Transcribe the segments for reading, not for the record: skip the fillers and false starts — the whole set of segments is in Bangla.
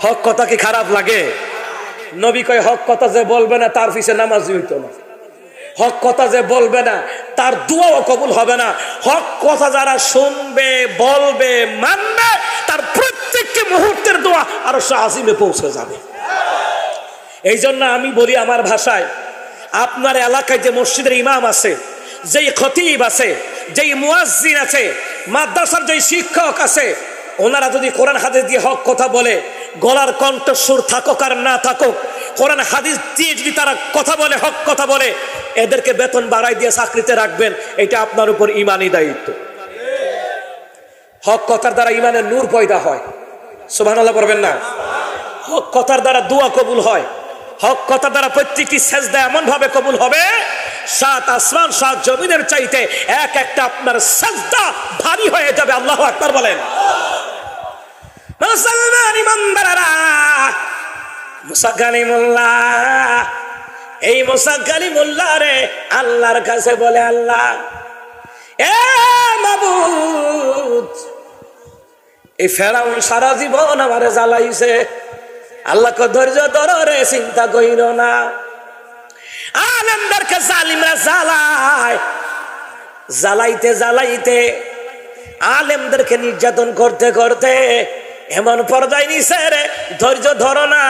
হক কথা কি খারাপ লাগে? নবী কয় হক কথা যে বলবে না তার পিছে নামাজি হইতো না। হক কথা যে বলবে না তার দুয়াও কবুল হবে না। হক কথা যারা শুনবে, বলবে, মানবে, তার প্রত্যেকটি মুহূর্তের দোয়া আরশ আজিমে পৌঁছে যাবে। এই জন্য আমি বলি আমার ভাষায়, আপনার এলাকায় যে মসজিদের ইমাম আছে, যেই খতিব আছে, যেই মুয়াজ্জিন আছে, মাদ্রাসার যেই শিক্ষক আছে, ওনারা যদি কোরআন হাদিস দিয়ে হক কথা বলে, গলার কণ্ঠস্বর থাকুক আর না থাকুক, কোরআন হাদিস দিয়ে যদি তারা কথা বলে, হক কথা বলে, এদেরকে বেতন বাড়াই দিয়ে চাকরিতে রাখবেন। এটা আপনার উপর ইমানি দায়িত্ব। হক কথার দ্বারা ইমানের নূর পয়দা হয়। সুবহানাল্লাহ পড়বেন না? হক কথার দ্বারা দোয়া কবুল হয়। হক কথার দ্বারা প্রত্যেকটি সেজদা এমন ভাবে কবুল হবে, সাত আসমান সাত জমিনের চাইতে এক একটা আপনার সেজদা ভারী হয়ে যাবে। আল্লাহু আকবার বলেন। মুসলমান ইমানদাররা, মুসা কালিমুল্লাহ, এই মুসা কালিমুল্লাহ রে আল্লাহর কাছে বলে, আল্লাহ এ মাবুদ, এই ফেরাউন সারা জীবন আমারে জ্বালাইছে। আল্লাহ কো ধৈর্য ধরো রে, চিন্তা কইরো না। আলেমদেরকে জালিমরা জ্বালায়, জ্বালাইতে জ্বালাইতে আলেমদেরকে নির্যাতন করতে করতে এমন পর্যায়ে নিছে রে, ধৈর্য ধরো না।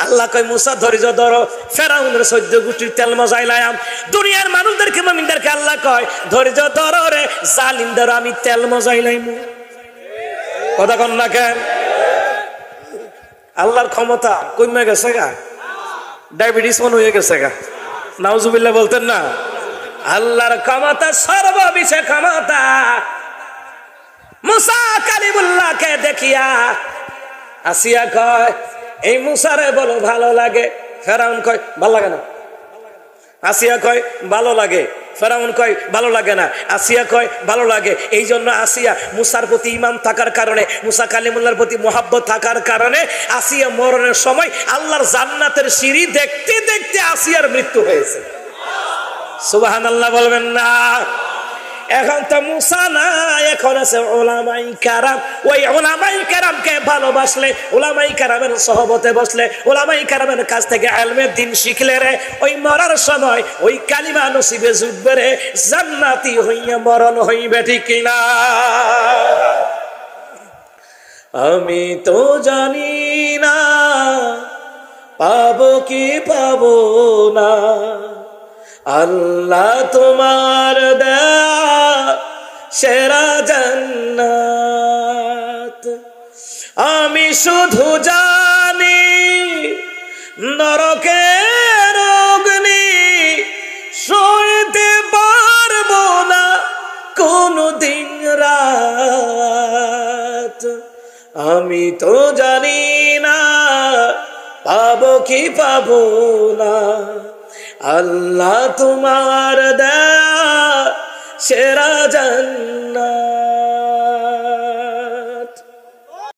আল্লাহ কয় মুসা ধৈর্য ধরো, ফেরাউনের 14 গোষ্ঠীর তেল মজাইলাম। দুনিয়ার মানুষদেরকে, মুমিনদেরকে আল্লাহ কয় ধৈর্য ধরো রে, জালিমদের আমি তেল মজাইলাম। কথা কন না কেন? আল্লাহর ক্ষমতা কমে গেছে গা, ডায়াবেটিস মন হয়ে গেছে গা। নাউজুবিল্লাহ বলতেন না? আল্লাহর ক্ষমতা সর্ববিষয়ে ক্ষমতা। মুসা কালিমুল্লাহকে দেখিয়া আসিয়া কয়, এই মুসারে বলো ভালো লাগে। ফেরাউন কয় ভালো লাগে না। আসিয়া কয় ভালো লাগে। ফেরাউন কয় ভালো লাগে না। আসিয়া কয় ভালো লাগে। এই জন্য আসিয়া মুসার প্রতি ঈমান থাকার কারণে, মুসা কালিমুল্লাহর প্রতি মুহাব্বত থাকার কারণে আসিয়া মরণের সময় আল্লাহর জান্নাতের সিঁড়ি দেখতে দেখতে আসিয়ার মৃত্যু হয়েছে। সুবহানাল্লাহ বলবেন না? এখন তো মুসা না, এখন আছে উলামাই কেরাম। ওই উলামাই কেরামকে ভালোবাসলে, উলামাই কেরামের সহবতে বসলে, উলামাই কেরামের কাছ থেকে ইলমের দ্বীন শিখলে রে, ওই মরার সময় ওই কালিমা নসিবে জুটবে রে, জান্নাতি হইয়া মরণ হইবে, ঠিক কিনা? আমি তো জানি না পাবো কি পাবো না, আল্লাহ তোমার দেয়া সেরা জান্নাত। আমি শুধু জানি নরকের অগ্নি সইতে পারবো না কোনদিন রাত। আমি তো জানি না পাবো কি পাবো না, আল্লাহ তোমার দেয়া সেরা জান্নাত।